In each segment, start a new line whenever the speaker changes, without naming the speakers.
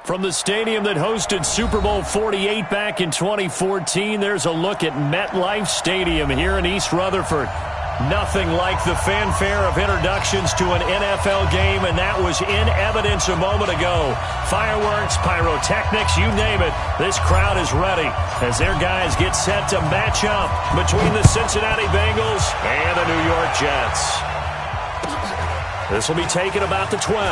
From the stadium that hosted Super Bowl 48 back in 2014, there's a look at MetLife Stadium here in East Rutherford. Nothing like the fanfare of introductions to an NFL game, and that was in evidence a moment ago. Fireworks, pyrotechnics, you name it. This crowd is ready as their guys get set to match up between the Cincinnati Bengals and the New York Jets. This will be taken about the 12.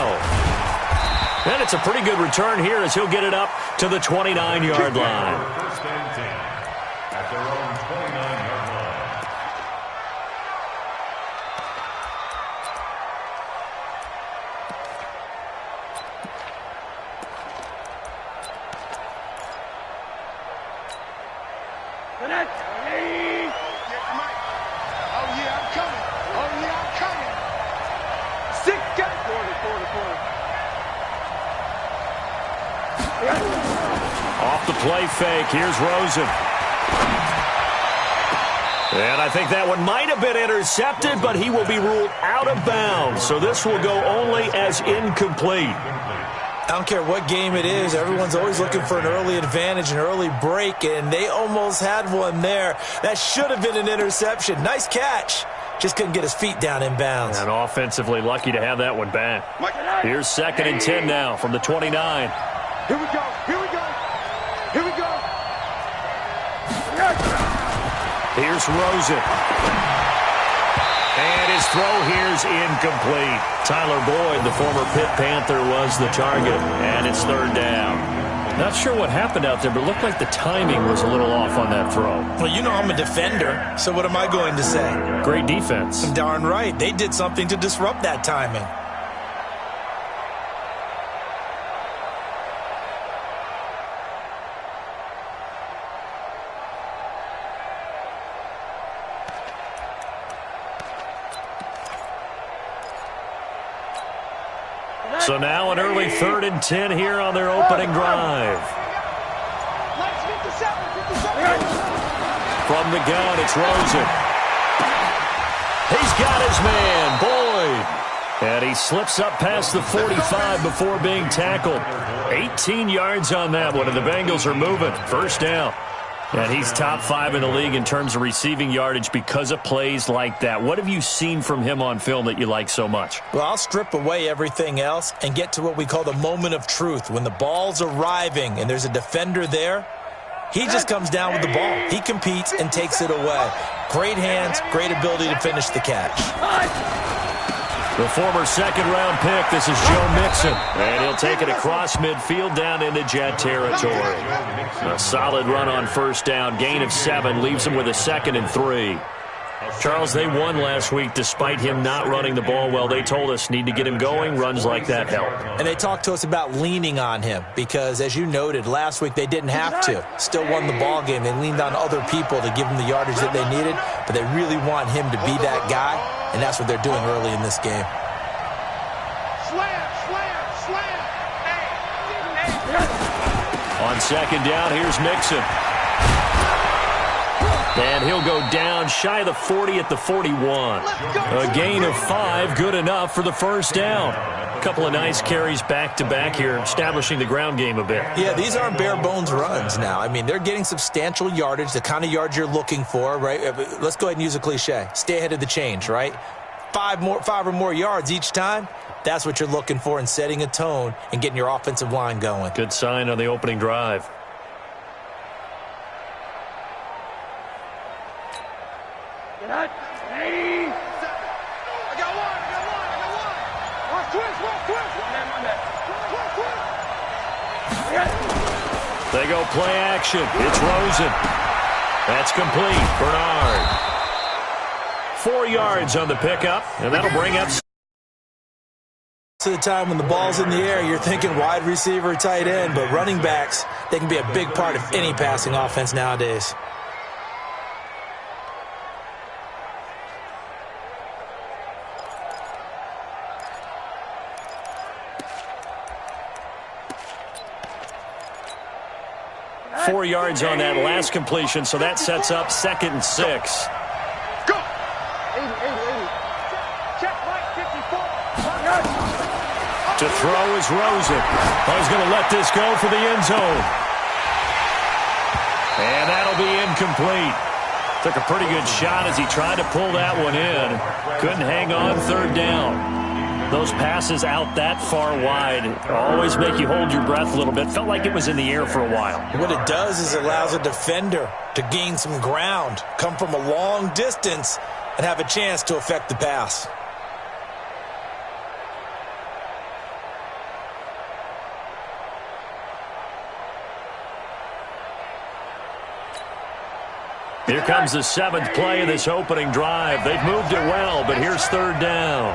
And it's a pretty good return here as he'll get it up to the 29-yard line.
First and 10 at their own 29-yard line.
Oh, yeah, I'm coming. Oh, yeah, I'm coming. 6 guys. 40.
Off the play fake, here's Rosen. And I think that one might have been intercepted, but he will be ruled out of bounds. So this will go only as incomplete.
I don't care what game it is. Everyone's always looking for an early advantage, an early break, and they almost had one there. That should have been an interception. Nice catch. Just couldn't get his feet down in bounds.
And offensively lucky to have that one back. Here's 2nd and 10 now from the 29.
Here we go.
Here's Rosen. And his throw here's incomplete. Tyler Boyd, the former Pitt Panther, was the target. And it's 3rd down. Not sure what happened out there, but it looked like the timing was a little off on that throw.
Well, you know I'm a defender, so what am I going to say?
Great defense.
Darn right. They did something to disrupt that timing.
So now an early 3rd and 10 here on their opening drive. From the gun, it's Rosen. He's got his man, Boyd. And he slips up past the 45 before being tackled. 18 yards on that one, and the Bengals are moving. 1st down. And he's top 5 in the league in terms of receiving yardage because of plays like that. What have you seen from him on film that you like so much?
Well, I'll strip away everything else and get to what we call the moment of truth. When the ball's arriving and there's a defender there, he just comes down with the ball. He competes and takes it away. Great hands, great ability to finish the catch.
The former 2nd-round pick, this is Joe Mixon. And he'll take it across midfield down into Jet territory. A solid run on 1st down. Gain of 7 leaves him with a 2nd and 3. Charles, they won last week despite him not running the ball well. They told us need to get him going. Runs like that help.
And they talked to us about leaning on him because, as you noted, last week they didn't have to. Still won the ball game. They leaned on other people to give them the yardage that they needed, but they really want him to be that guy, and that's what they're doing early in this game.
Slam.
On 2nd down, here's Mixon. And he'll go down shy of the 40 at the 41. A gain of 5, good enough for the 1st down. A couple of nice carries back-to-back here, establishing the ground game a bit.
Yeah, these aren't bare-bones runs now. I mean, they're getting substantial yardage, the kind of yards you're looking for, right? Let's go ahead and use a cliche. Stay ahead of the change, right? 5 or more yards each time. That's what you're looking for in setting a tone and getting your offensive line going.
Good sign on the opening drive.
I got one.
They go play action. It's Rosen. That's complete. Bernard. 4 yards on the pickup, and that'll bring up.
To the time when the ball's in the air, you're thinking wide receiver, tight end, but running backs, they can be a big part of any passing offense nowadays.
Four yards on that last completion, so that sets up 2nd and 6.
Go! 80. Check right, 54.
To throw is Rosen. Oh, he's going to let this go for the end zone. And that'll be incomplete. Took a pretty good shot as he tried to pull that one in. Couldn't hang on third down. Those passes out that far wide always make you hold your breath a little bit. Felt like it was in the air for a while.
What it does is it allows a defender to gain some ground, come from a long distance, and have a chance to affect the pass.
Here comes the 7th play of this opening drive. They've moved it well, but here's third down.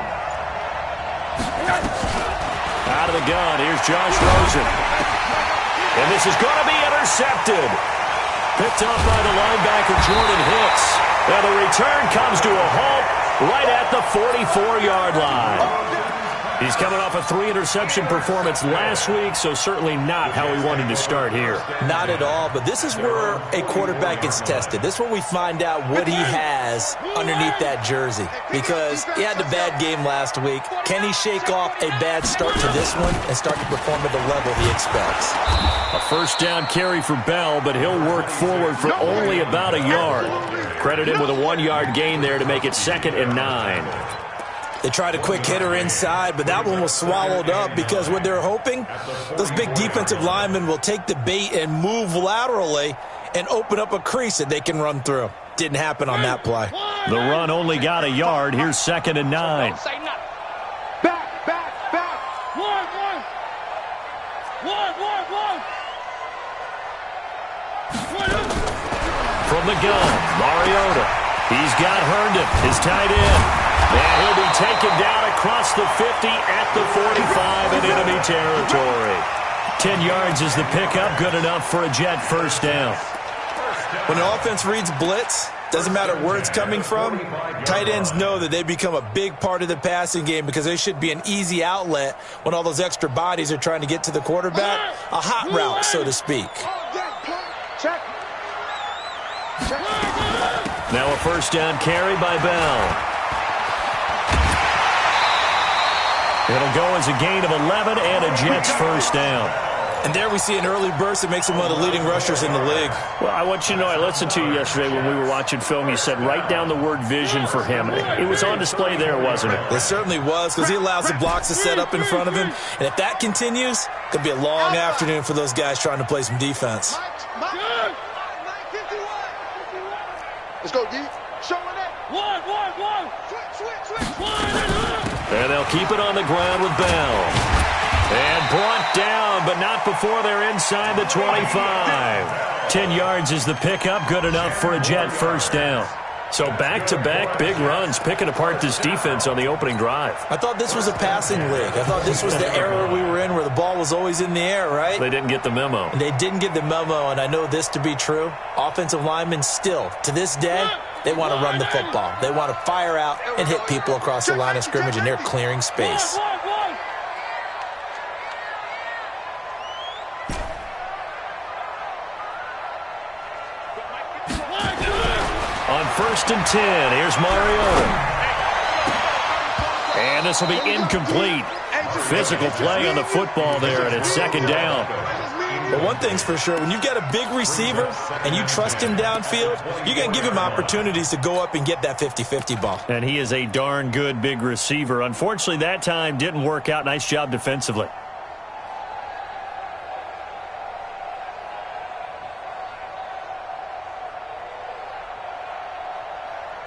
Out of the gun, here's Josh Rosen. And this is going to be intercepted. Picked off by the linebacker, Jordan Hicks. And the return comes to a halt right at the 44-yard line. He's coming off a 3-interception performance last week, so certainly not how he wanted to start here.
Not at all, but this is where a quarterback gets tested. This is where we find out what he has underneath that jersey. Because he had a bad game last week. Can he shake off a bad start to this one and start to perform at the level he expects?
A first down carry for Bell, but he'll work forward for only about a yard. Credit him with a 1-yard gain there to make it 2nd and 9.
They tried a quick hitter inside, but that one was swallowed up because what they're hoping, those big defensive linemen will take the bait and move laterally and open up a crease that they can run through. Didn't happen on that play.
The run only got a yard. Here's 2nd and 9.
Back.
From the gun, Mariota. He's got Herndon, his tight end. And he'll be taken down across the 50 at the 45 in enemy territory. 10 yards is the pickup, good enough for a Jet first down.
When an offense reads blitz, doesn't matter where it's coming from, tight ends know that they become a big part of the passing game because they should be an easy outlet when all those extra bodies are trying to get to the quarterback. A hot route, so to speak.
Now a first down carry by Bell. It'll go as a gain of 11 and a Jets first down.
And there we see an early burst that makes him one of the leading rushers in the league.
Well, I want you to know, I listened to you yesterday when we were watching film. You said write down the word vision for him. It was on display there, wasn't it?
It certainly was because he allows the blocks to set up in front of him. And if that continues, it could be a long afternoon for those guys trying to play some defense.
Let's go, D. Showing it. One. Switch.
And they'll keep it on the ground with Bell. And brought down, but not before they're inside the 25. 10 yards is the pickup, good enough for a Jet first down. So back-to-back big runs, picking apart this defense on the opening drive.
I thought this was a passing league. I thought this was the era we were in where the ball was always in the air, right?
They didn't get the memo.
They didn't get the memo, and I know this to be true. Offensive linemen still, to this day, they want to run the football. They want to fire out and hit people across the line of scrimmage, and they're clearing space.
On 1st and 10, here's Mariota. And this will be incomplete. Physical play on the football there, and it's 2nd down.
But one thing's for sure, when you've got a big receiver and you trust him downfield, you're going to give him opportunities to go up and get that 50-50 ball.
And he is a darn good big receiver. Unfortunately, that time didn't work out. Nice job defensively.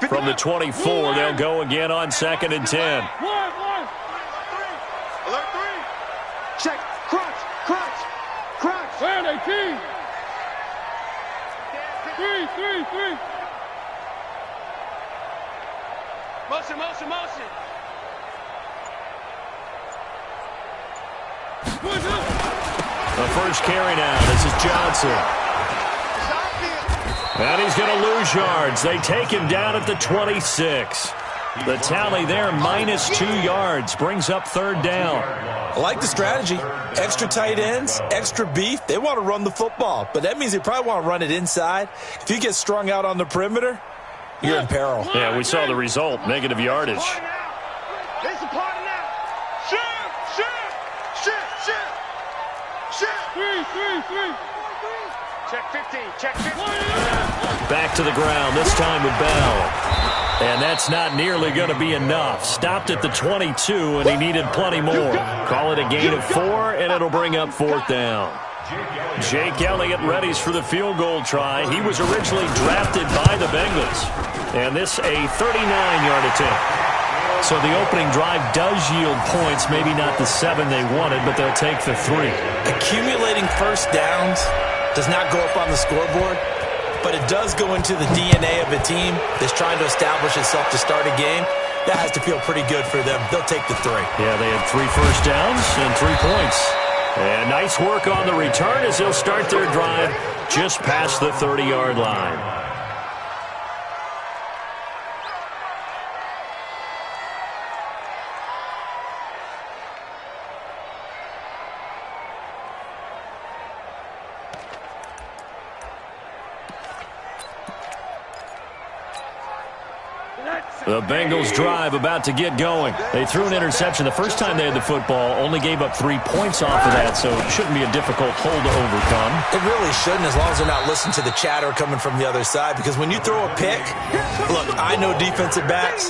From the 24, they'll go again on 2nd and 10.
Alert 3. Check. Crunch. Where they team? 3. Motion.
The first carry now. This is Johnson. And he's going to lose yards. They take him down at the 26. The tally there, -2 yards, brings up 3rd down.
I like the strategy. Extra tight ends, extra beef. They want to run the football, but that means they probably want to run it inside. If you get strung out on the perimeter, you're in peril.
Yeah, we saw the result, negative yardage.
It's a party now. Shoot. Check 15. Check 15.
Back to the ground, this time with Bell. And that's not nearly going to be enough. Stopped at the 22, and he needed plenty more. Call it a gain of 4, and it'll bring up 4th down. Jake Elliott readies for the field goal try. He was originally drafted by the Bengals. And this a 39-yard attempt. So the opening drive does yield points, maybe not the 7 they wanted, but they'll take the 3.
Accumulating first downs does not go up on the scoreboard, but it does go into the DNA of a team that's trying to establish itself to start a game. That has to feel pretty good for them. They'll take the 3.
Yeah, they had 3 first downs and 3 points. And nice work on the return as they'll start their drive just past the 30-yard line. The Bengals drive about to get going. They threw an interception the first time they had the football, only gave up 3 points off of that, so it shouldn't be a difficult hole to overcome.
It really shouldn't, as long as they're not listening to the chatter coming from the other side, because when you throw a pick, look, I know defensive backs,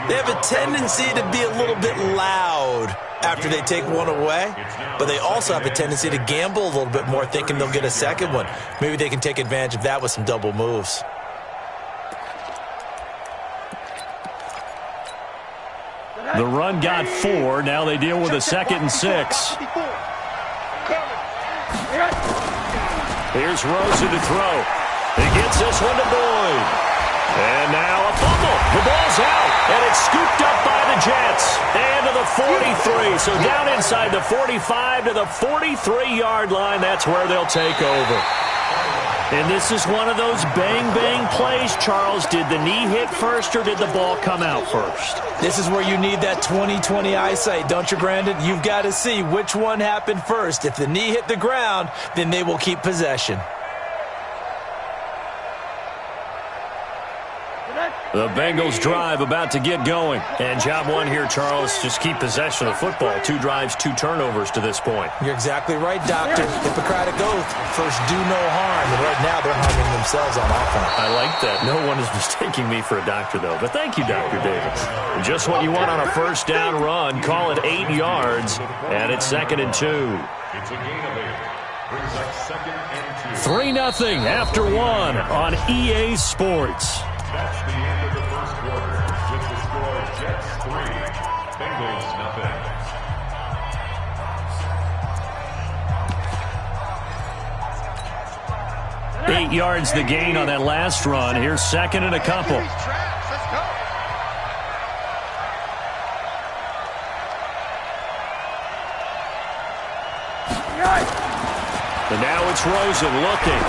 they have a tendency to be a little bit loud after they take one away, but they also have a tendency to gamble a little bit more, thinking they'll get a second one. Maybe they can take advantage of that with some double moves.
The run got 4. Now they deal with a 2nd and 6. Here's Rosen to throw. He gets this one to Boyd. And now a fumble. The ball's out, and it's scooped up by the Jets. And to the 43. So down inside the 45 to the 43-yard line. That's where they'll take over. And this is one of those bang-bang plays, Charles. Did the knee hit first or did the ball come out first?
This is where you need that 20/20 eyesight, don't you, Brandon? You've got to see which one happened first. If the knee hit the ground, then they will keep possession.
The Bengals drive about to get going. And job 1 here, Charles, just keep possession of the football. 2 drives, 2 turnovers to this point.
You're exactly right, Doctor. Hippocratic oath. First, do no harm. And right now, they're harming themselves on offense.
I like that. No one is mistaking me for a doctor, though. But thank you, Dr. Davis. Just what you want on a first down run. Call it 8 yards, and it's 2nd and 2.
It's a gain of 8. Brings up 2nd and 2.
3-0 after 1 on EA Sports.
That's the end of the first quarter. With the score, Jets 3, Bengals nothing.
8 yards the gain on that last run. Here's 2nd and a couple. And now it's Rosen looking.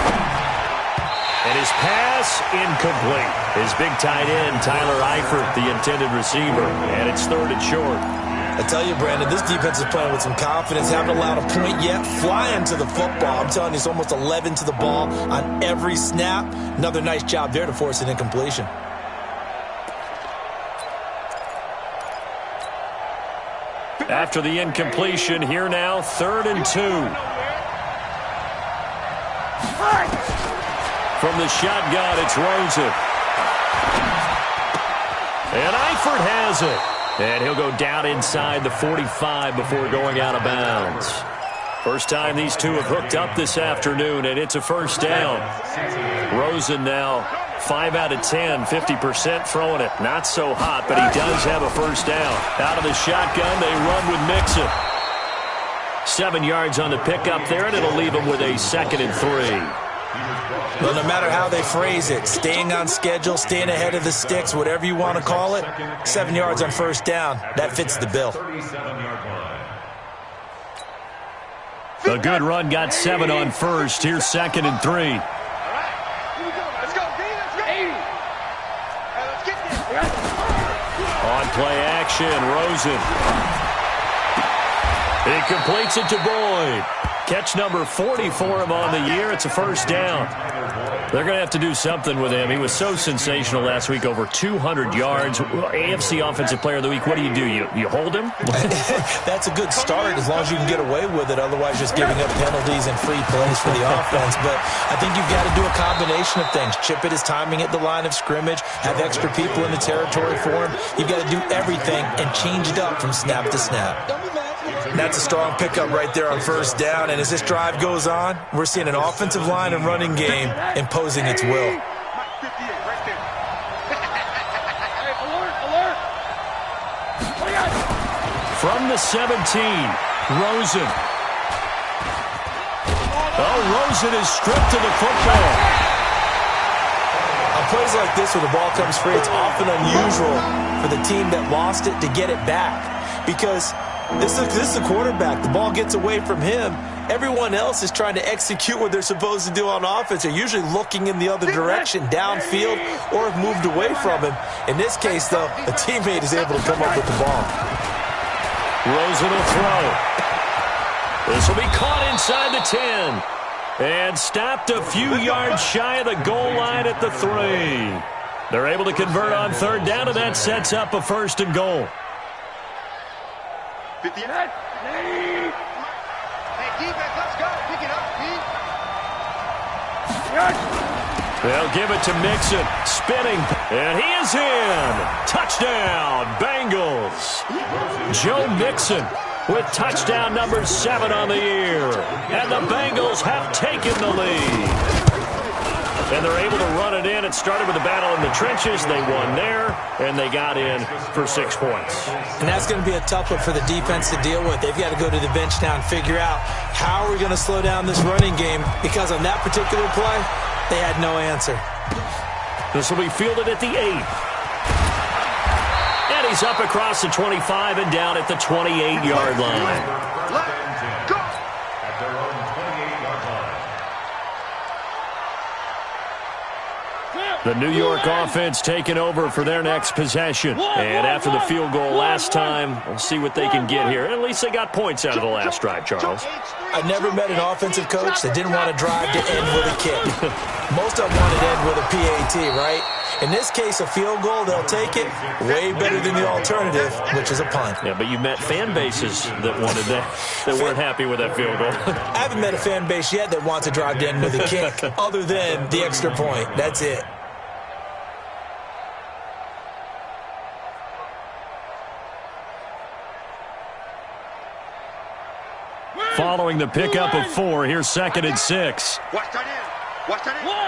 And his pass incomplete. His big tight end, Tyler Eifert, the intended receiver. And it's 3rd and short.
I tell you, Brandon, this defense is playing with some confidence. Haven't allowed a point yet. Flying to the football. I'm telling you, it's almost 11 to the ball on every snap. Another nice job there to force an incompletion.
After the incompletion, here now, 3rd and 2. From the shotgun, it's Rosen. And Eifert has it. And he'll go down inside the 45 before going out of bounds. First time these two have hooked up this afternoon, and it's a first down. Rosen now 5 out of 10, 50% throwing it. Not so hot, but he does have a first down. Out of the shotgun, they run with Mixon. 7 yards on the pickup there, and it'll leave him with a 2nd and 3.
Well, no matter how they phrase it, staying on schedule, staying ahead of the sticks, whatever you want to call it, 7 yards on first down, that fits the bill.
A good run got 7 on first. Here's 2nd and 3.
Let's go, D. Let's go. 80. Let's get this.
On play action, Rosen. He completes it to Boyd. Catch number 40 for him on the year. It's a first down. They're going to have to do something with him. He was so sensational last week, over 200 yards. AFC Offensive Player of the Week, what do? You hold him?
That's a good start as long as you can get away with it. Otherwise, just giving up penalties and free plays for the offense. But I think you've got to do a combination of things. Chip it his timing at the line of scrimmage, have extra people in the territory for him. You've got to do everything and change it up from snap to snap. And that's a strong pickup right there on first down. And as this drive goes on, we're seeing an offensive line and running game imposing its will.
From the 17, Rosen. Oh, Rosen is stripped to the football.
On plays like this where the ball comes free, it's often unusual for the team that lost it to get it back. Because this is the quarterback. The ball gets away from him. Everyone else is trying to execute what they're supposed to do on offense. They're usually looking in the other direction, downfield, or have moved away from him. In this case, though, a teammate is able to come up with the ball.
Rosen will throw. This will be caught inside the 10. And stopped a few yards shy of the goal line at the 3. They're able to convert on third down, and that sets up a first and goal.
59. Hey, defense, let's go. Pick it up,
They'll give it to Mixon. Spinning. And he is in. Touchdown, Bengals. Joe Mixon with touchdown number 7 on the year. And the Bengals have taken the lead. And they're able to run it in. It started with a battle in the trenches. They won there, and they got in for 6 points.
And that's going to be a tough one for the defense to deal with. They've got to go to the bench now and figure out how are we going to slow down this running game, because on that particular play, they had no answer.
This will be fielded at the 8. And he's up across the 25 and down at the 28-yard line.
Let's go! At their own 28-yard line.
The New York offense taking over for their next possession. And after the field goal last time, we'll see what they can get here. At least they got points out of the last drive, Charles.
I've never met an offensive coach that didn't want to drive to end with a kick. Most of them want to end with a PAT, right? In this case, a field goal, they'll take it. Way better than the alternative, which is a punt.
Yeah, but you met fan bases that wanted that weren't happy with that field goal.
I haven't met a fan base yet that wants to drive to end with a kick, other than the extra point. That's it.
Following the pickup of 4, here's 2nd and 6.
Watch that in. Watch that in. One.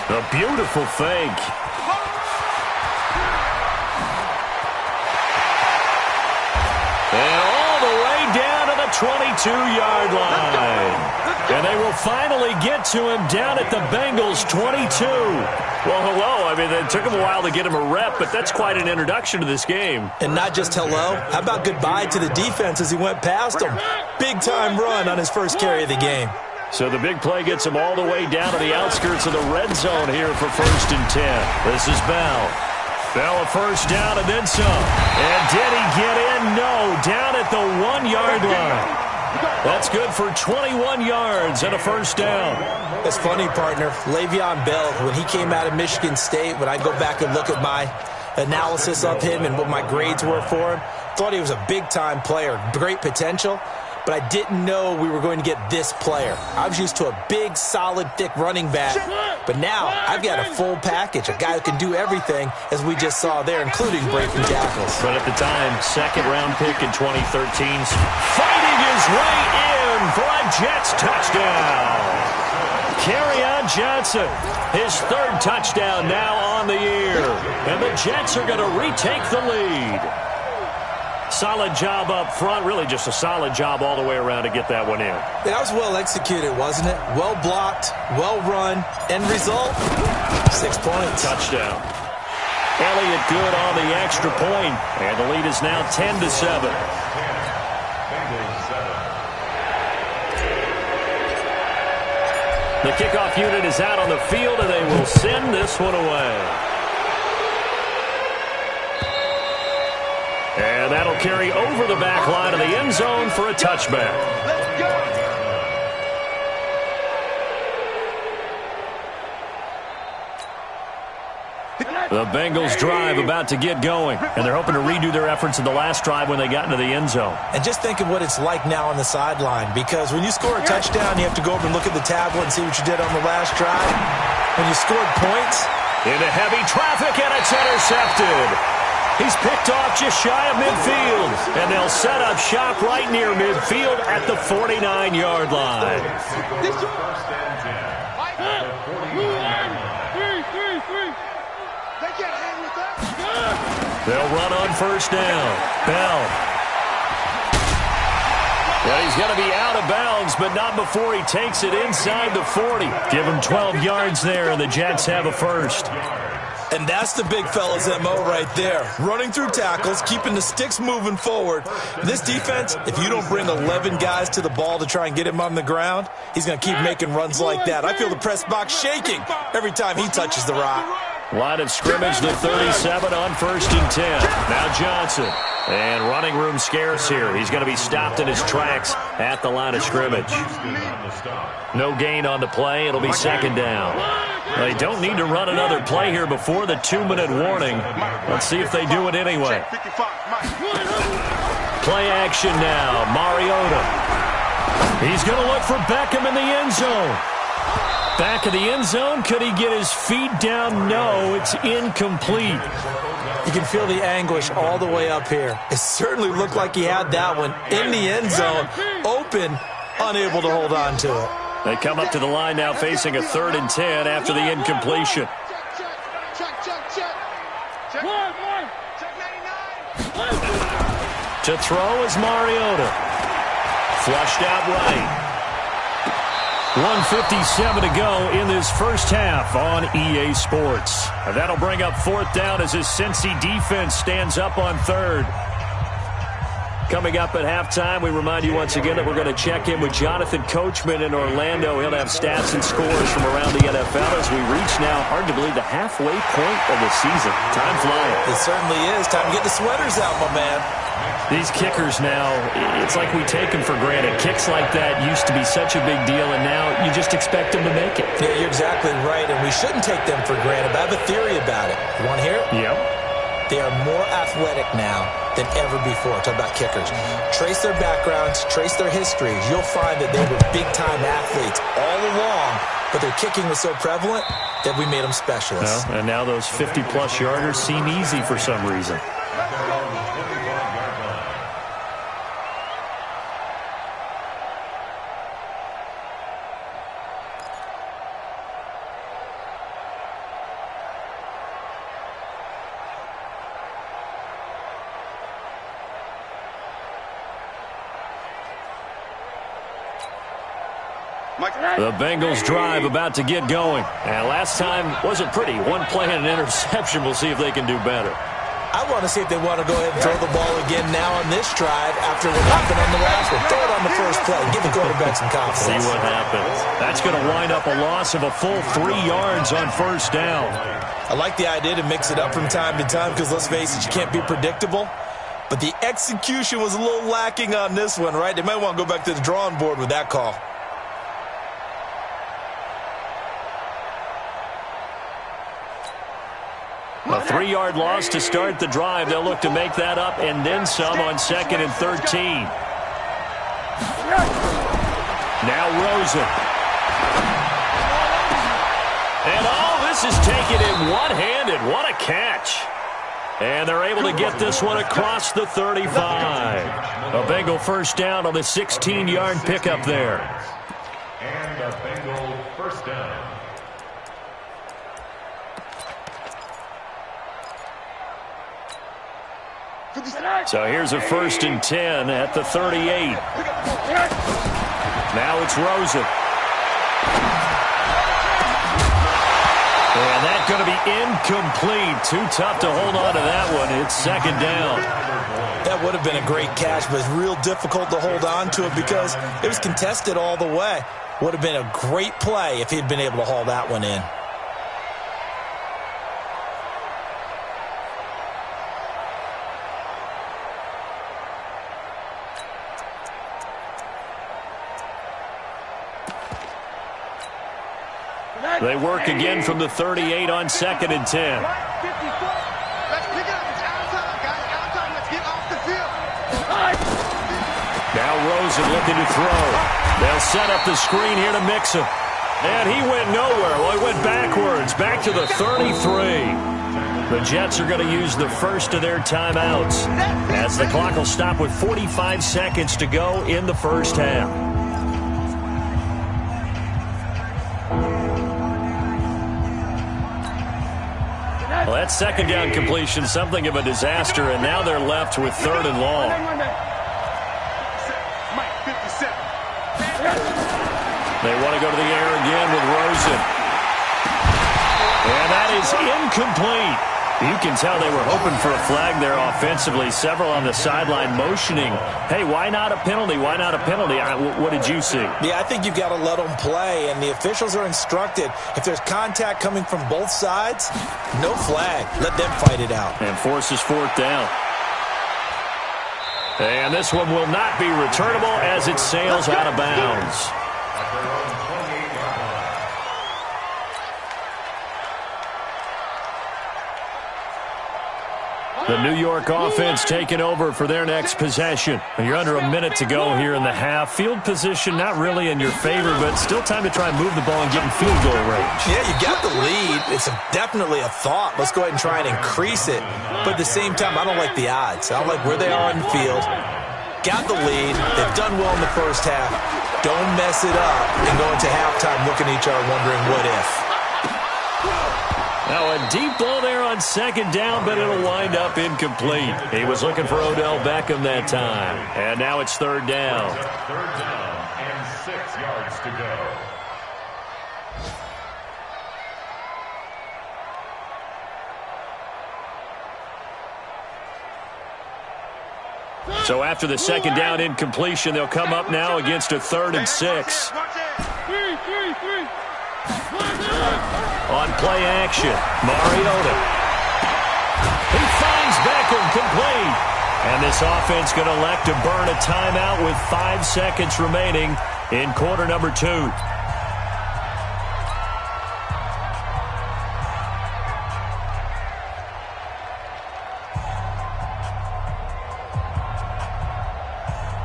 A beautiful fake. And all the way down to the 22-yard line. And they will finally get to him down at the Bengals 22. Well, hello. I mean, it took him a while to get him a rep, but that's quite an introduction to this game.
And not just hello. How about goodbye to the defense as he went past him? Big-time run on his first carry of the game.
So the big play gets him all the way down to the outskirts of the red zone here for 1st and 10. This is Bell. Bell a first down and then some. And did he get in? No. Down at the 1-yard line. That's good for 21 yards and a first down.
It's funny, partner. Le'Veon Bell, when he came out of Michigan State, when I go back and look at my analysis of him and what my grades were for him, thought he was a big-time player, great potential, but I didn't know we were going to get this player. I was used to a big, solid, thick running back, but now I've got a full package, a guy who can do everything, as we just saw there, including breaking tackles.
But at the time, 2nd-round pick in 2013's fighting his way in for a Jets touchdown. Kerryon Johnson, his 3rd touchdown now on the year. And the Jets are going to retake the lead. Solid job up front, really just a solid job all the way around to get that one in.
That was well executed, wasn't it? Well blocked, well run. End result, 6 points.
Touchdown. Elliott good on the extra point, and the lead is now 10-7. The kickoff unit is out on the field, and they will send this one away. carry over the back line of the end zone for a touchback.
Let's go.
The Bengals drive about to get going, and they're hoping to redo their efforts in the last drive when they got into the end zone.
And just think of what it's like now on the sideline, because when you score a touchdown, you have to go over and look at the tablet and see what you did on the last drive. When you scored points,
into heavy traffic, and it's intercepted. He's picked off just shy of midfield, and they'll set up shop right near midfield at the 49-yard line.
First and 10. At the 49-yard line.
They can't hang with that.
They'll run on first down. Bell. Well, he's going to be out of bounds, but not before he takes it inside the 40. Give him 12 yards there, and the Jets have a first.
and that's the big fella's MO right there. Running through tackles, keeping the sticks moving forward. This defense, if you don't bring 11 guys to the ball to try and get him on the ground, he's going to keep making runs like that. I feel the press box shaking every time he touches the rock.
Line of scrimmage, the 37 on 1st and 10. Now Johnson. And running room scarce here. He's going to be stopped in his tracks at the line of scrimmage. No gain on the play. It'll be 2nd down. They don't need to run another play here before the 2-minute warning. Let's see if they do it anyway. Play action now. Mariota. He's going to look for Beckham in the end zone. Back of the end zone. Could he get his feet down? No, it's incomplete.
You can feel the anguish all the way up here. It certainly looked like he had that one in the end zone, open, unable to hold on to it.
They come up to the line now facing a 3rd and 10 after the incompletion. To throw is Mariota. Flushed out right. 1:57 to go in this first half on EA Sports. And that'll bring up 4th down as his Cincy defense stands up on 3rd. Coming up at halftime, we remind you once again that we're going to check in with Jonathan Coachman in Orlando. He'll have stats and scores from around the NFL as we reach now, hard to believe, the halfway point of the season. Time flying.
It certainly is. Time to get the sweaters out, my man.
These kickers now, it's like we take them for granted. Kicks like that used to be such a big deal, and now you just expect them to make it.
Yeah, you're exactly right, and we shouldn't take them for granted, but I have a theory about it. You want to hear it?
Yep.
They are more athletic now than ever before. Talk about kickers. Trace their backgrounds, trace their histories. You'll find that they were big-time athletes all along, but their kicking was so prevalent that we made them specialists.
Well, and now those 50-plus yarders seem easy for some reason. The Bengals drive about to get going. And last time wasn't pretty. One play and an interception. We'll see if they can do better.
I want to see if they want to go ahead and throw the ball again now on this drive after what happened on the last one. Throw it on the first play. Give the quarterback some confidence.
See what happens. That's going to wind up a loss of a full 3 yards on 1st down.
I like the idea to mix it up from time to time because, let's face it, you can't be predictable. But the execution was a little lacking on this one, right? They might want to go back to the drawing board with that call.
A 3-yard loss to start the drive. They'll look to make that up and then some on 2nd and 13. Now Rosen. And this is taken in one-handed. What a catch. And they're able to get this one across the 35. A Bengal first down on the 16-yard pickup there.
And a Bengal first down.
So here's a 1st and 10 at the 38. Now it's Rosen. And that's going to be incomplete. Too tough to hold on to that one. It's 2nd down.
That would have been a great catch, but it's real difficult to hold on to it because it was contested all the way. Would have been a great play if he'd been able to haul that one in.
They work again from the 38 on 2nd and 10.
Let's pick it up. It's outside, guys. Outside. Let's get off the field.
Now Rosen looking to throw. They'll set up the screen here to mix him. And he went nowhere. Well, he went backwards, back to the 33. The Jets are going to use the first of their timeouts as the clock will stop with 45 seconds to go in the first half. Well, that second down completion, something of a disaster, and now they're left with 3rd and long. They want to go to the air again with Rosen. And that is incomplete. You can tell they were hoping for a flag there offensively. Several on the sideline motioning, hey, why not a penalty? Why not a penalty? What did you see?
Yeah, I think you've got to let them play, and the officials are instructed, if there's contact coming from both sides, no flag. Let them fight it out.
And forces 4th down. And this one will not be returnable as it sails out of bounds. The New York offense taking over for their next possession. You're under a minute to go here in the half. Field position not really in your favor, but still time to try and move the ball and get in field goal range.
Yeah, you got the lead. It's definitely a thought. Let's go ahead and try and increase it. But at the same time, I don't like the odds. I don't like where they are in the field. Got the lead. They've done well in the first half. Don't mess it up and go into halftime looking at each other wondering what if.
Now a deep ball there on 2nd down, but it'll wind up incomplete. He was looking for Odell Beckham that time. And now it's 3rd down.
3rd down and 6 yards to go.
So after the 2nd down incompletion, they'll come up now against a 3rd and 6. On play action, Mariota. He finds Beckham complete. And this offense going to elect to burn a timeout with 5 seconds remaining in quarter number 2.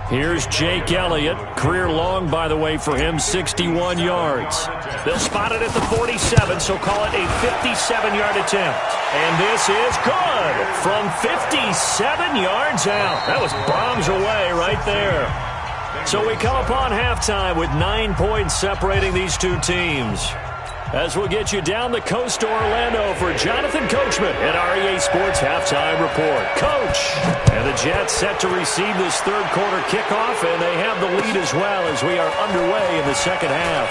Here's Jake Elliott. Career long, by the way, for him, 61 yards. They'll spot it at the 47, so call it a 57-yard attempt. And this is good from 57 yards out. That was bombs away right there. So we come upon halftime with 9 points separating these two teams. As we'll get you down the coast to Orlando for Jonathan Coachman at REA Sports Halftime Report. Coach! And the Jets set to receive this 3rd quarter kickoff, and they have the lead as well as we are underway in the 2nd half.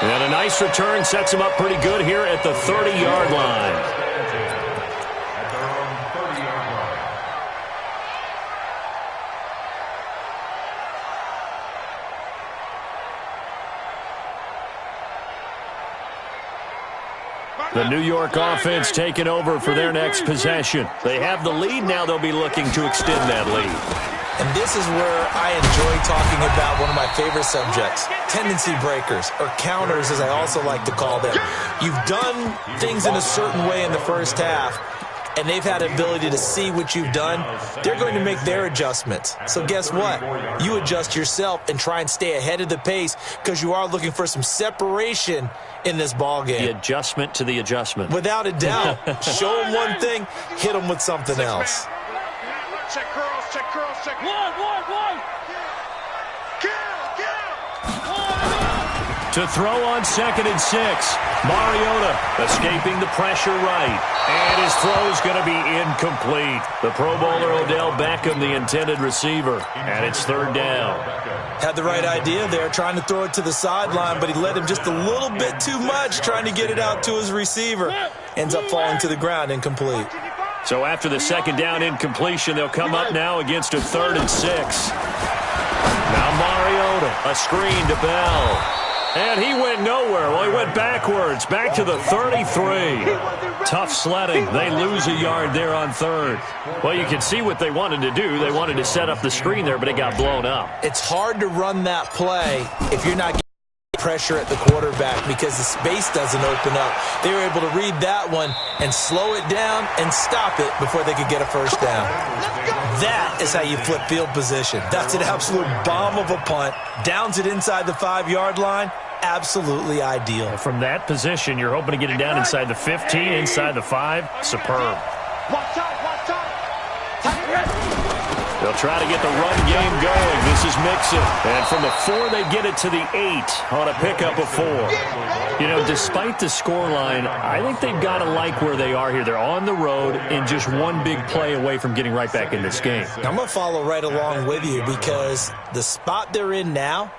And a nice return sets them up pretty good here at the 30-yard line. The New York offense taking over for their next possession. They have the lead. Now they'll be looking to extend that lead.
And this is where I enjoy talking about one of my favorite subjects, tendency breakers, or counters as I also like to call them. You've done things in a certain way in the first half, and they've had the ability to see what you've done. They're going to make their adjustments. So guess what? You adjust yourself and try and stay ahead of the pace because you are looking for some separation in this ball game.
The adjustment to the adjustment.
Without a doubt. Show them one thing, hit them with something else.
Check girls, check girls, check. One. Kill.
To throw on 2nd and 6. Mariota escaping the pressure right. And his throw's going to be incomplete. The Pro Bowler Odell Beckham, the intended receiver. And it's 3rd down.
Had the right idea there, trying to throw it to the sideline, but he led him just a little bit too much, trying to get it out to his receiver. Ends up falling to the ground, incomplete.
So after the 2nd down incompletion, they'll come up now against a 3rd and 6. Now Mariota, a screen to Bell. And he went nowhere. Well, he went backwards, back to the 33. Tough sledding. They lose a yard there on 3rd. Well, you can see what they wanted to do. They wanted to set up the screen there, but it got blown up.
It's hard to run that play if you're not getting pressure at the quarterback because the space doesn't open up. They were able to read that one and slow it down and stop it before they could get a first down. That is how you flip field position. That's an absolute bomb of a punt. Downs it inside the 5-yard line. Absolutely ideal.
From that position, you're hoping to get it down inside the 15, inside the 5. Superb.
Watch out, watch out.
They'll try to get the run game going. This is Mixon. And from the 4, they get it to the 8 on a pickup of 4. You know, despite the scoreline, I think they've got to like where they are here. They're on the road and just one big play away from getting right back in this game.
I'm going to follow right along with you because the spot they're in now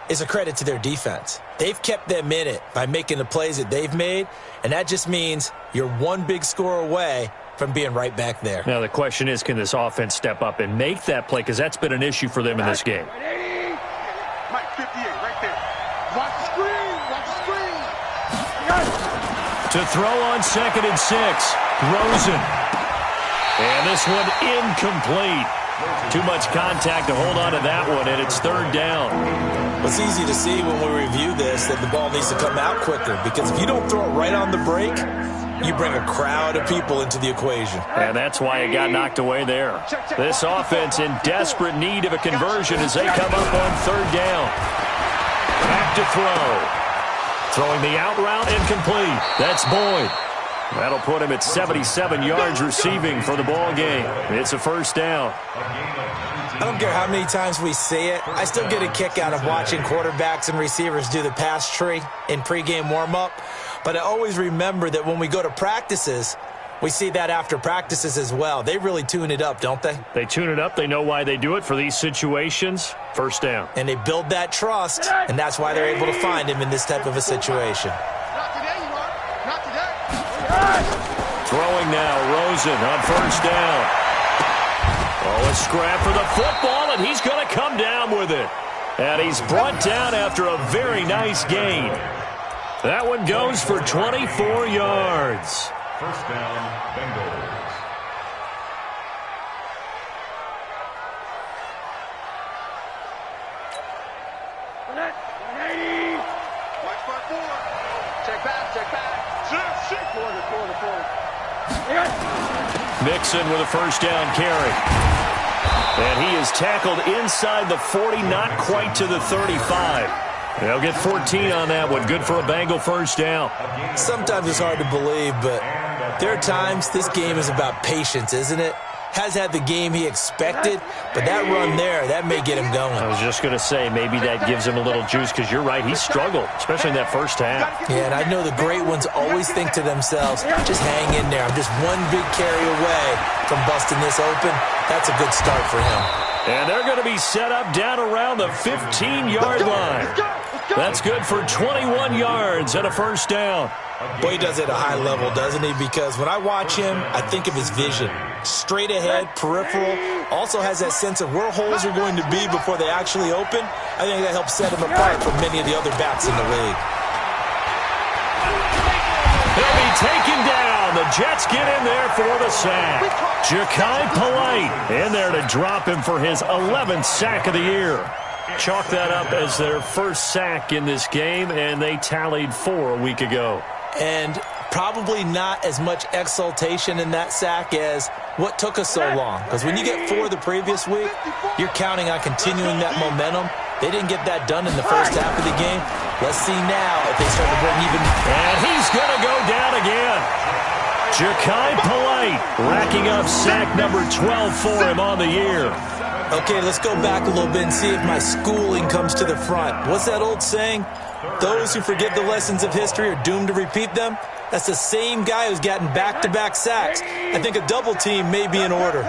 is a credit to their defense. They've kept them in it by making the plays that they've made, and that just means you're one big score away from being right back there.
Now, the question is, can this offense step up and make that play? Because that's been an issue for them in this game.
Mike 58, right there. Watch the screen, watch the screen.
To throw on 2nd and 6, Rosen. And this one incomplete. Too much contact to hold on to that one, and it's 3rd down.
It's easy to see when we review this that the ball needs to come out quicker because if you don't throw it right on the break, you bring a crowd of people into the equation.
And that's why it got knocked away there. This offense in desperate need of a conversion as they come up on 3rd down. Back to throw. Throwing the out route incomplete. That's Boyd. That'll put him at 77 yards receiving for the ball game. It's a 1st down.
I don't care how many times we see it. I still get a kick out of watching quarterbacks and receivers do the pass tree in pregame warm-up. But I always remember that when we go to practices, we see that after practices as well. They really tune it up, don't they?
They tune it up. They know why they do it for these situations. 1st down.
And they build that trust, and that's why they're able to find him in this type of a situation.
Not today, you are. Not today.
Throwing now, Rosen on 1st down. Oh, a scrap for the football, and he's going to come down with it. And he's brought down after a very nice gain. That one goes for 24 yards.
1st down, Bengals.
Watch front 4. Check back. Shit. Quarter.
Mixon with a 1st down carry. And he is tackled inside the 40, not quite to the 35. They'll get 14 on that one. Good for a Bengal 1st down.
Sometimes it's hard to believe, but there are times this game is about patience, isn't it? Has had the game he expected, but that run there, that may get him going.
I was just going to say, maybe that gives him a little juice, because you're right, he struggled, especially in that 1st half.
Yeah, and I know the great ones always think to themselves, just hang in there. I'm just one big carry away from busting this open. That's a good start for him.
And they're going to be set up down around the 15-yard line. That's good for 21 yards and a 1st down.
Boy, he does it at a high level, doesn't he? Because when I watch him, I think of his vision. Straight ahead, peripheral, also has that sense of where holes are going to be before they actually open. I think that helps set him apart from many of the other backs in the league.
He'll be taken down. The Jets get in there for the sack. Ja'Kai Polite in there to drop him for his 11th sack of the year. Chalk that up as their 1st sack in this game, and they tallied 4 a week ago.
And probably not as much exultation in that sack as what took us so long. Because when you get 4 the previous week, you're counting on continuing that momentum. They didn't get that done in the 1st half of the game. Let's see now if they start to bring even...
And he's going to go down again. Ja'Kai Polite racking up sack number 12 for him on the year.
Okay, let's go back a little bit and see if my schooling comes to the front. What's that old saying? Those who forget the lessons of history are doomed to repeat them. That's the same guy who's gotten back-to-back sacks. I think a double team may be in order.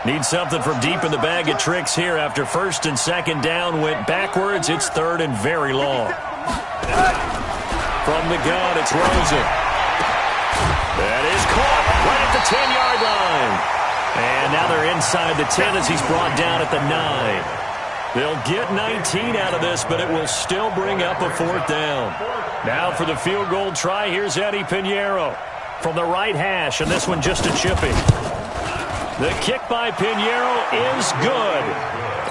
Need something from deep in the bag of tricks here after 1st and 2nd down went backwards. It's 3rd and very long. From the gun, it's Rosen. That is caught right at the 10-yard line. And now they're inside the 10 as he's brought down at the 9. They'll get 19 out of this, but it will still bring up a 4th down. Now for the field goal try, here's Eddie Pinheiro from the right hash, and this one just a chipping. The kick by Pinheiro is good.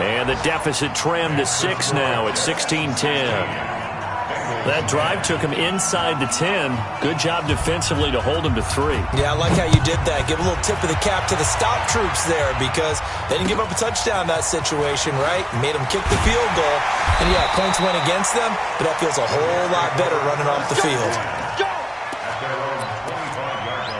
And the deficit trimmed to 6 now at 16-10. That drive took him inside the 10. Good job defensively to hold him to 3.
Yeah, I like how you did that. Give a little tip of the cap to the stop troops there because they didn't give up a touchdown in that situation, right? Made them kick the field goal. And, yeah, points went against them, but that feels a whole lot better running off the field.
At their own 25-yard line.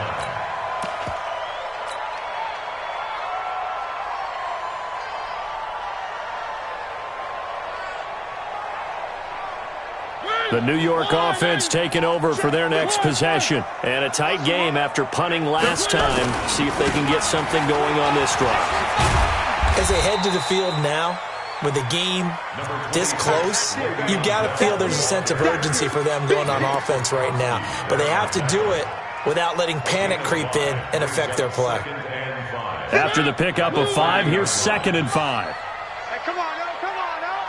The New York offense taking over for their next possession. And a tight game after punting last time. See if they can get something going on this drive.
As they head to the field now, with the game this close, you got to feel there's a sense of urgency for them going on offense right now. But they have to do it without letting panic creep in and affect their play.
After the pickup of 5, here's 2nd and 5.
Hey, come on, now, come on, now.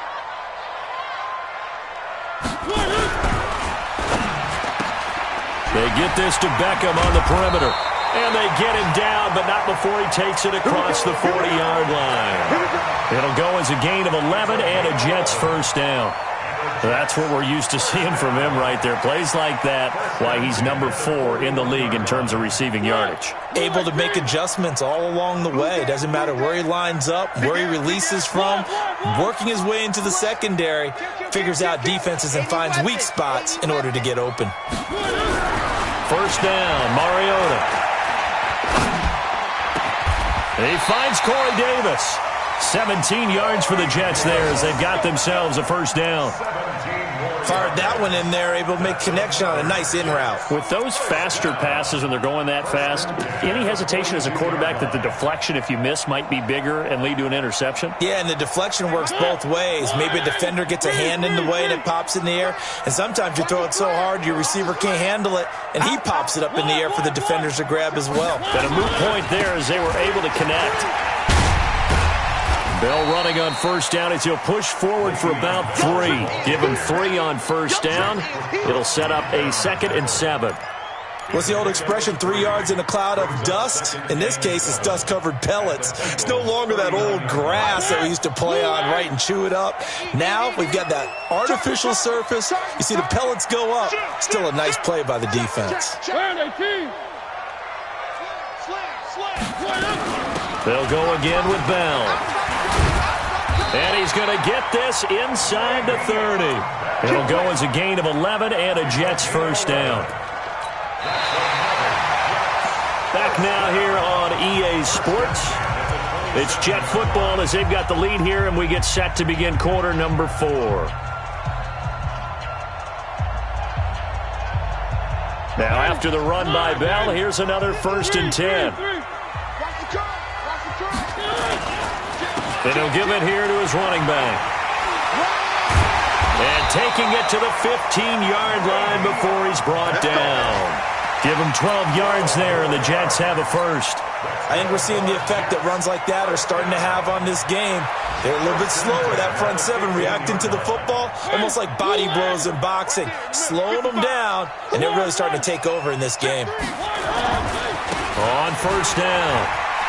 They get this to Beckham on the perimeter. And they get him down, but not before he takes it across the 40-yard line. It'll go as a gain of 11 and a Jets first down. That's what we're used to seeing from him right there. Plays like that, why he's number 4 in the league in terms of receiving yardage.
Able to make adjustments all along the way. Doesn't matter where he lines up, where he releases from. Working his way into the secondary, figures out defenses and finds weak spots in order to get open.
First down, Mariota. He finds Corey Davis. 17 yards for the Jets there as they've got themselves a first down.
Fired that one in there, able to make connection on a nice in route.
With those faster passes when they're going that fast, any hesitation as a quarterback that the deflection, if you miss, might be bigger and lead to an interception?
Yeah, and the deflection works both ways. Maybe a defender gets a hand in the way and it pops in the air. And sometimes you throw it so hard your receiver can't handle it, and he pops it up in the air for the defenders to grab as well.
But a moot point there as they were able to connect. Bell running on first down as he'll push forward for about 3. Give him 3 on first down. It'll set up a 2nd and 7.
What's the old expression, 3 yards in a cloud of dust? In this case, it's dust-covered pellets. It's no longer that old grass that we used to play on, right, and chew it up. Now we've got that artificial surface. You see the pellets go up. Still a nice play by the defense.
They'll go again with Bell. And he's going to get this inside the 30. It'll go as a gain of 11 and a Jets first down. Back now here on EA Sports. It's Jet football as they've got the lead here, and we get set to begin quarter number 4. Now after the run by Bell, here's another 1st and 10. And he'll give it here to his running back. And taking it to the 15-yard line before he's brought down. Give him 12 yards there, and the Jets have a first.
I think we're seeing the effect that runs like that are starting to have on this game. They're a little bit slower, that front 7, reacting to the football, almost like body blows in boxing, slowing them down, and they're really starting to take over in this game.
On first down,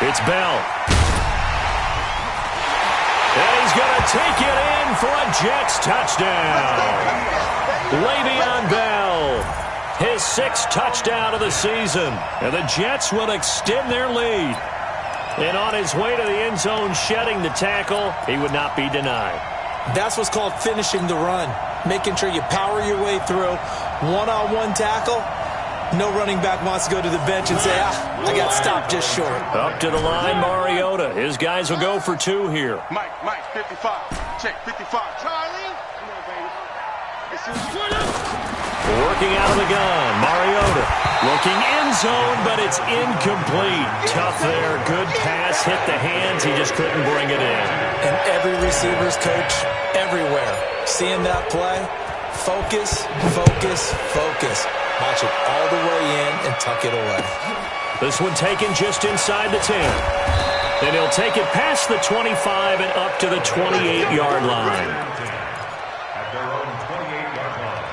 it's Bell. And he's going to take it in for a Jets touchdown. Le'Veon Bell, his 6th touchdown of the season. And the Jets will extend their lead. And on his way to the end zone, shedding the tackle, he would not be denied.
That's what's called finishing the run. Making sure you power your way through. One-on-one tackle. No running back wants to go to the bench and say, I got stopped just short.
Up to the line, Mariota. His guys will go for 2 here.
Mike, 55. Check, 55. Charlie. Come on, baby. Let's see what you
Working out of the gun, Mariota. Looking end zone, but it's incomplete. Tough there. Good pass. Hit the hands. He just couldn't bring it in.
And every receiver's coach everywhere. Seeing that play, focus, focus, focus. Watch it all the way in and tuck it away.
This one taken just inside the 10. Then he'll take it past the 25 and up to the 28-yard line.
At their own 28-yard line.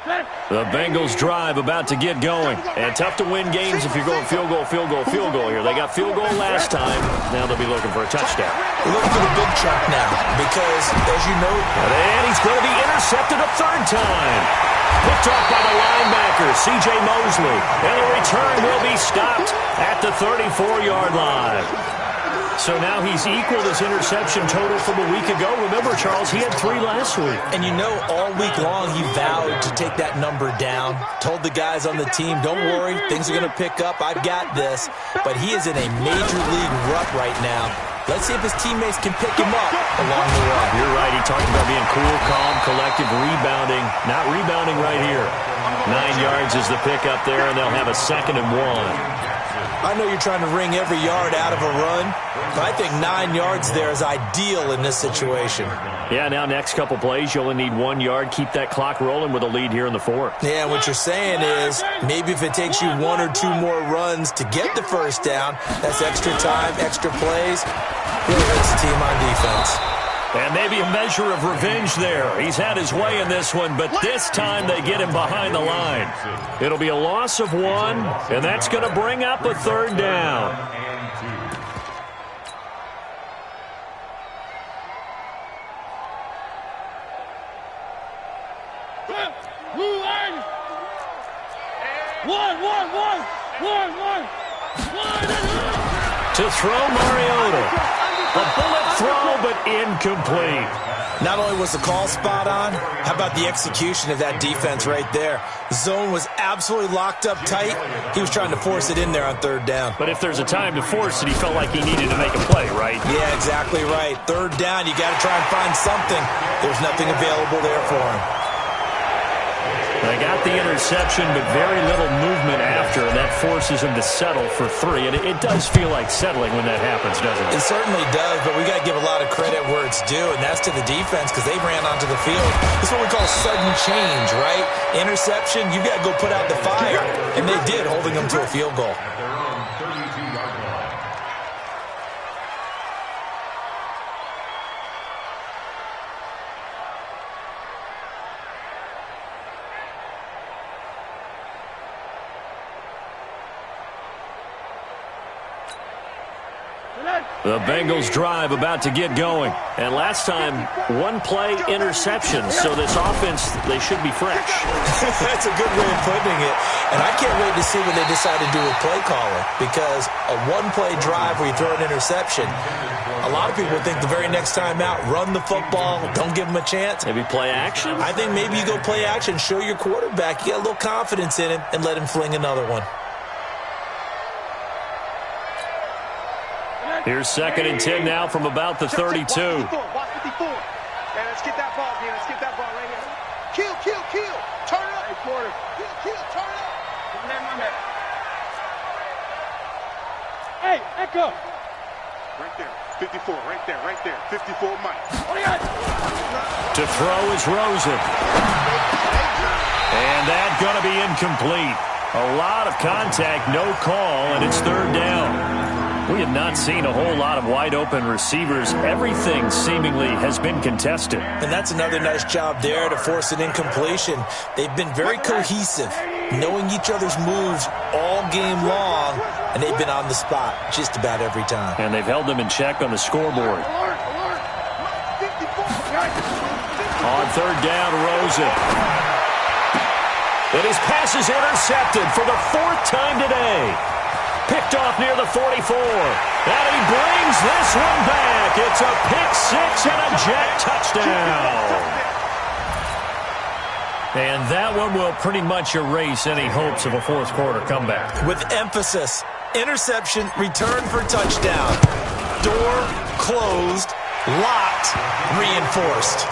The Bengals drive about to get going. And tough to win games if you're going field goal here. They got field goal last time. Now they'll be looking for a touchdown.
Looking for the big chunk now because, as you know...
And he's going to be intercepted a third time. Picked off by the linebacker, C.J. Mosley. And the return will be stopped at the 34-yard line. So now he's equaled his interception total from a week ago. Remember, Charles, he had 3 last week.
And you know, all week long he vowed to take that number down. Told the guys on the team, don't worry, things are going to pick up. I've got this. But he is in a major league rut right now. Let's see if his teammates can pick him up along the way.
You're right. He talked about being cool, calm, collective, rebounding. Not rebounding right here. 9 yards is the pickup there, and they'll have a 2nd and 1.
I know you're trying to wring every yard out of a run, but I think 9 yards there is ideal in this situation.
Yeah, now next couple plays, you only need 1 yard. Keep that clock rolling with a lead here in the 4th.
Yeah, what you're saying is maybe if it takes you 1 or 2 more runs to get the first down, that's extra time, extra plays. Really hurts the team on defense.
And maybe a measure of revenge there. He's had his way in this one, but this time they get him behind the line. It'll be a loss of 1, and that's going to bring up a 3rd down. To throw Mariota. A bullet throw, but incomplete.
Not only was the call spot on, how about the execution of that defense right there? Zone was absolutely locked up tight. He was trying to force it in there on 3rd down.
But if there's a time to force it, he felt like he needed to make a play, right?
Yeah, exactly right. 3rd down, you got to try and find something. There's nothing available there for him.
They got the interception, but very little movement after, and that forces him to settle for 3. And it does feel like settling when that happens, doesn't it?
It certainly does, but we got to give a lot of credit where it's due, and that's to the defense because they ran onto the field. This is what we call sudden change, right? Interception, you got to go put out the fire, and they did, holding them to a field goal.
The Bengals drive about to get going. And last time, 1 play interception. So this offense, they should be fresh.
That's a good way of putting it. And I can't wait to see what they decide to do with play calling. Because a 1-play drive where you throw an interception, a lot of people think the very next time out, run the football, don't give them a chance.
Maybe play action?
I think maybe you go play action, show your quarterback, you get a little confidence in him, and let him fling another one.
Here's 2nd and 10 now from about the 32.
Watch 54. Yeah, let's get that ball, man. Let's get that ball right here. Kill. Turn up. Hey, quarter. Kill, turn up. One man. Hey, echo. Right there. 54, right there. 54, Mike.
To throw is Rosen. And that's going to be incomplete. A lot of contact, no call, and it's 3rd down. We have not seen a whole lot of wide-open receivers. Everything seemingly has been contested.
And that's another nice job there to force an incompletion. They've been very cohesive, knowing each other's moves all game long, and they've been on the spot just about every time.
And they've held them in check on the scoreboard. On 3rd down, Rosen. And his pass is intercepted for the 4th time today. Picked off near the 44. And he brings this one back. It's a pick-6 and a jet touchdown. And that one will pretty much erase any hopes of a 4th quarter comeback.
With emphasis, interception, return for touchdown. Door closed, locked, reinforced.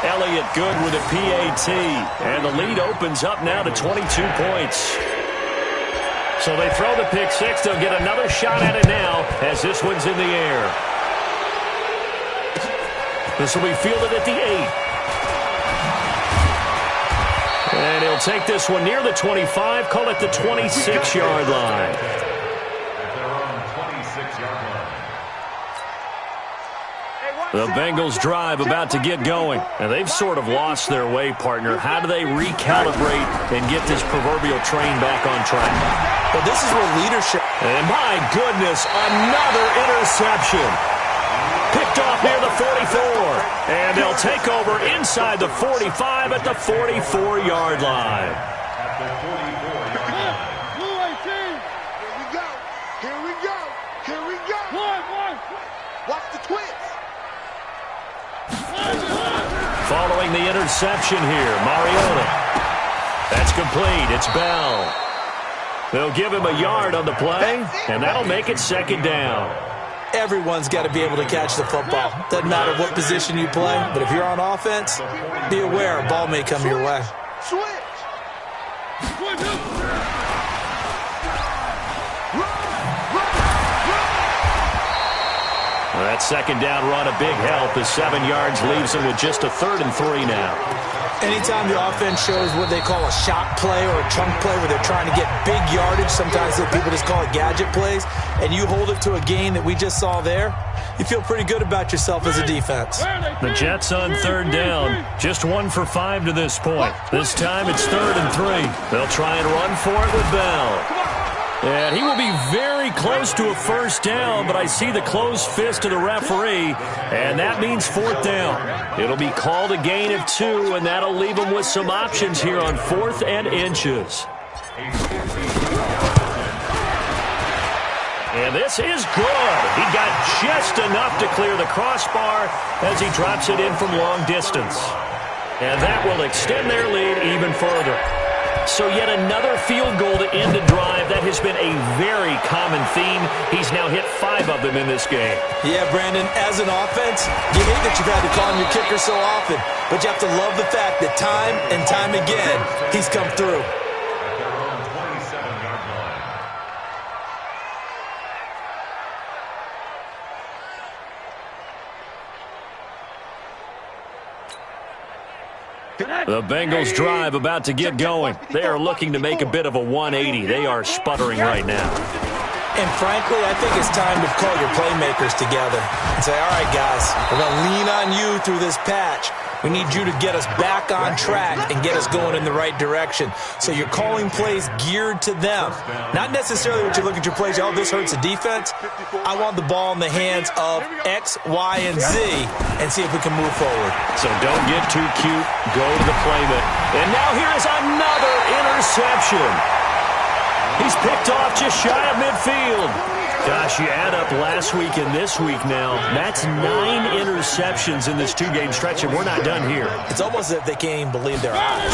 Elliott good with a PAT. And the lead opens up now to 22 points. So they throw the pick-6. They'll get another shot at it now as this one's in the air. This will be fielded at the 8. And he'll take this one near the 25, call it the 26-yard line.
At their own 26-yard line.
Hey,
The Bengals drive about to get going. And they've sort of lost their way, partner. How do they recalibrate and get this proverbial train back on track?
Well, this is where leadership...
And my goodness, another interception. Picked off near the 44. And they'll take over inside the 45 at the 44-yard line.
Watch the twins.
Following the interception here, Mariota. That's complete. It's Bell. They'll give him a yard on the play, and that'll make it second down.
Everyone's got to be able to catch the football. Doesn't matter what position you play, but if you're on offense, be aware a ball may come your way.
Switch.
That second down run, a big help as 7 yards leaves them with just a 3rd and 3 now.
Anytime the offense shows what they call a shot play or a chunk play where they're trying to get big yardage, sometimes people just call it gadget plays, and you hold it to a gain that we just saw there, you feel pretty good about yourself as a defense.
The Jets on 3rd down. Just 1 for 5 to this point. This time it's 3rd and 3. They'll try and run for it with Bell. And he will be very close to a first down, but I see the closed fist of the referee, and that means 4th down. It'll be called a gain of 2, and that'll leave him with some options here on 4th and inches. And this is good. He got just enough to clear the crossbar as he drops it in from long distance. And that will extend their lead even further. So yet another field goal to end a drive. That has been a very common theme. He's now hit 5 of them in this game.
Yeah, Brandon, as an offense, you hate that you've had to call him your kicker so often, but you have to love the fact that time and time again, he's come through.
The Bengals drive about to get going. They are looking to make a bit of a 180. They are sputtering right now.
And frankly, I think it's time to call your playmakers together and say, all right, guys, we're going to lean on you through this patch. We need you to get us back on track and get us going in the right direction. So you're calling plays geared to them. Not necessarily what you look at your plays, oh, this hurts the defense. I want the ball in the hands of X, Y, and Z and see if we can move forward.
So don't get too cute. Go to the playbook. And now here is another interception. He's picked off just shy of midfield. Gosh, you add up last week and this week now. That's 9 interceptions in this 2-game stretch, and we're not done here.
It's almost as if they can't even believe their eyes.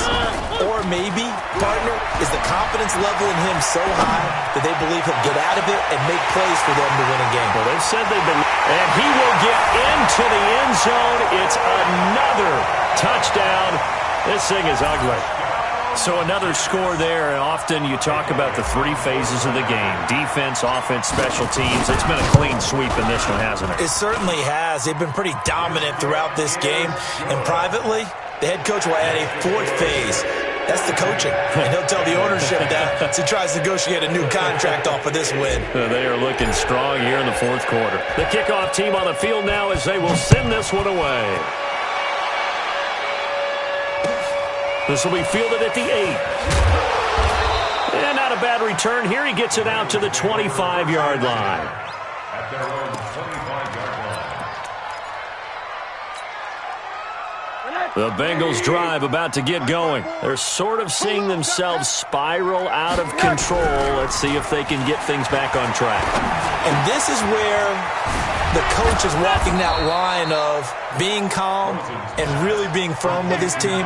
Or maybe, partner, is the confidence level in him so high that they believe he'll get out of it and make plays for them to win a game.
Well, they've said they've been... And he will get into the end zone. It's another touchdown. This thing is ugly. So another score there, and often you talk about the 3 phases of the game. Defense, offense, special teams. It's been a clean sweep in this one, hasn't it?
It certainly has. They've been pretty dominant throughout this game. And privately, the head coach will add a 4th phase. That's the coaching. And he'll tell the ownership that as he tries to negotiate a new contract off of this win.
They are looking strong here in the 4th quarter. The kickoff team on the field now as they will send this one away. This will be fielded at the 8. And not a bad return here. He gets it out to the 25-yard line.
At their own 25-yard line.
The Bengals drive about to get going. They're sort of seeing themselves spiral out of control. Let's see if they can get things back on track.
And this is where the coach is walking that line of being calm and really being firm with his team.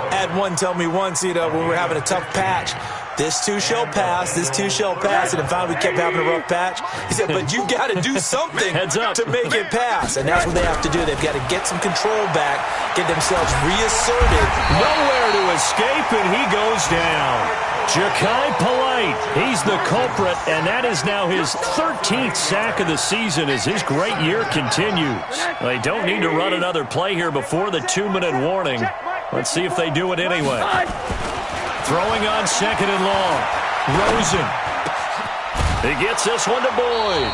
I had one tell me once, when we were having a tough patch, this too shall pass, this too shall pass, and finally we kept having a rough patch. He said, but you got to do something to make it pass, and that's what they have to do. They've got to get some control back, get themselves reasserted.
Nowhere to escape, and he goes down. Ja'Kai Polite, he's the culprit, and that is now his 13th sack of the season as his great year continues. They don't need to run another play here before the 2-minute warning. Let's see if they do it anyway. Throwing on 2nd and long. Rosen. He gets this one to Boyd.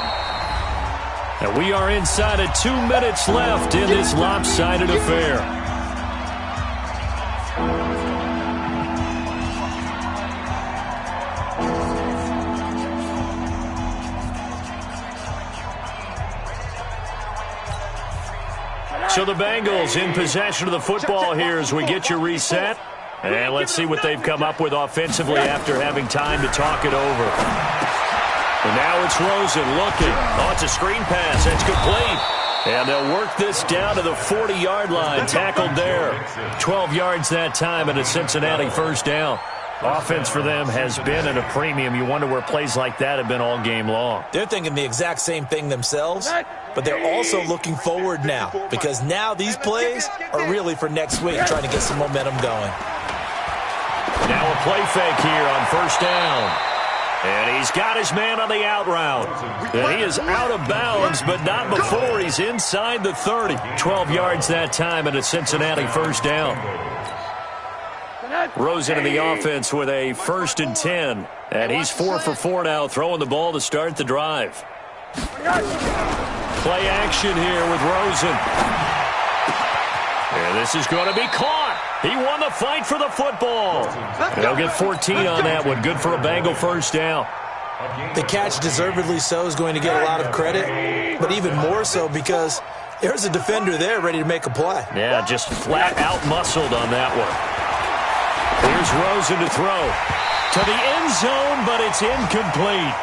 And we are inside of 2 minutes left in this lopsided affair. So the Bengals in possession of the football here as we get you reset. And let's see what they've come up with offensively after having time to talk it over. And now it's Rosen looking. Oh, it's a screen pass. It's complete. And they'll work this down to the 40-yard line. Tackled there. 12 yards that time and a Cincinnati first down. Offense for them has been at a premium. You wonder where plays like that have been all game long.
They're thinking the exact same thing themselves, but they're also looking forward now because now these plays are really for next week, trying to get some momentum going.
Now a play fake here on first down. And he's got his man on the out route. And he is out of bounds, but not before he's inside the 30. 12 yards that time and a Cincinnati first down. Rosen in the offense with a 1st and 10. And he's 4 for 4 now, throwing the ball to start the drive. Play action here with Rosen. And this is going to be caught. He won the fight for the football. And he'll get 14 on that one. Good for a Bengal first down.
The catch, deservedly so, is going to get a lot of credit, but even more so because there's a defender there ready to make a play.
Yeah, just flat out muscled on that one. Here's Rosen to throw to the end zone, but it's incomplete.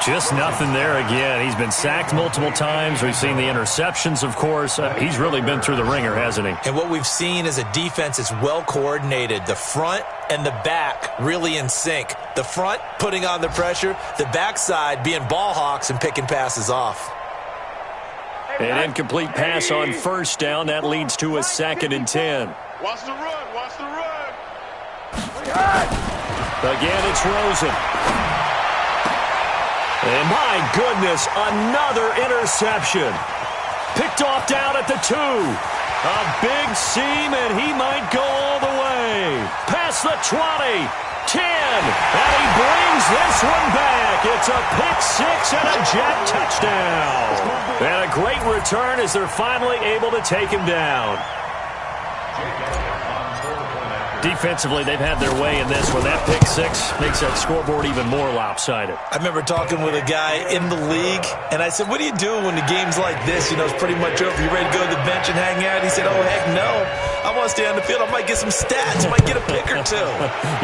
Just nothing there again. He's been sacked multiple times. We've seen the interceptions, of course. He's really been through the ringer, hasn't he?
And what we've seen is a defense that's well coordinated. The front and the back really in sync. The front putting on the pressure, the backside being ball hawks and picking passes off.
An incomplete pass on first down. That leads to a 2nd and 10.
Watch the run. Watch the run.
Again, it's Rosen. And my goodness, another interception. Picked off down at the 2. A big seam, and he might go all the way. Past the 20, 10, and he brings this one back. It's a pick 6 and a jet touchdown. And a great return as they're finally able to take him down. Defensively, they've had their way in this one. That pick 6 makes that scoreboard even more lopsided.
I remember talking with a guy in the league, and I said, what do you do when the game's like this? You know, it's pretty much over. You ready to go to the bench and hang out? He said, oh, heck no. I want to stay on the field. I might get some stats. I might get a pick or two.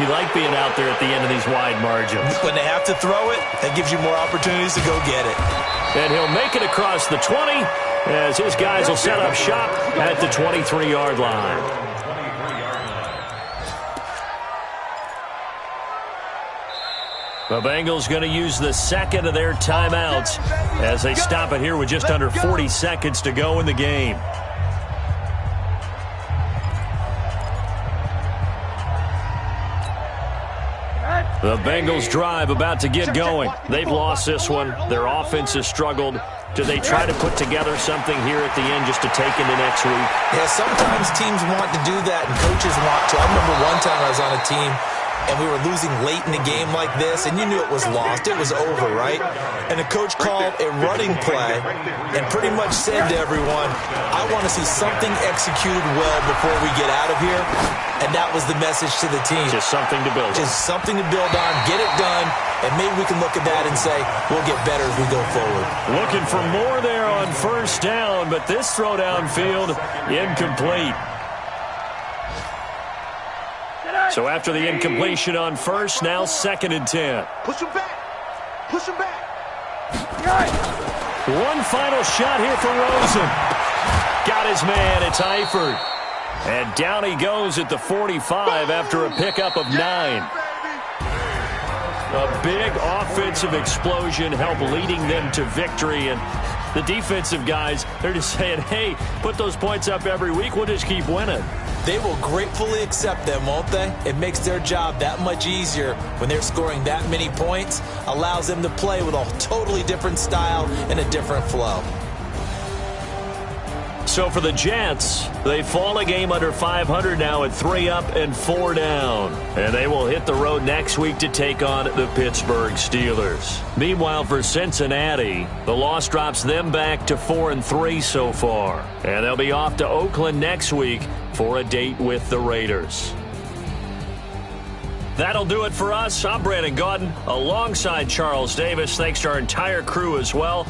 You like being out there at the end of these wide margins.
When they have to throw it, that gives you more opportunities to go get it.
And he'll make it across the 20 as his guys will set up shop at the 23-yard line. The Bengals going to use the second of their timeouts as they stop it here with just under 40 seconds to go in the game. The Bengals drive about to get going. They've lost this one. Their offense has struggled. Do they try to put together something here at the end just to take into next week?
Yeah, sometimes teams want to do that and coaches want to. I remember one time I was on a team and we were losing late in the game like this, and you knew it was lost. It was over, right? And the coach called a running play and pretty much said to everyone, I want to see something executed well before we get out of here. And that was the message to the team.
Just something to build on.
Just something to build on, get it done, and maybe we can look at that and say, we'll get better as we go forward.
Looking for more there on first down, but this throw downfield, incomplete. So after the incompletion on first, now 2nd and 10.
Push him back. Push him back.
One final shot here for Rosen. Got his man. It's Eifert. And down he goes at the 45 after a pickup of 9. A big offensive explosion helped leading them to victory. And the defensive guys, they're just saying, hey, put those points up every week. We'll just keep winning.
They will gratefully accept them, won't they? It makes their job that much easier when they're scoring that many points. Allows them to play with a totally different style and a different flow.
So for the Jets, they fall a game under 500 now at 3 up and 4 down. And they will hit the road next week to take on the Pittsburgh Steelers. Meanwhile, for Cincinnati, the loss drops them back to 4-3 so far. And they'll be off to Oakland next week for a date with the Raiders. That'll do it for us. I'm Brandon Gaudin alongside Charles Davis. Thanks to our entire crew as well.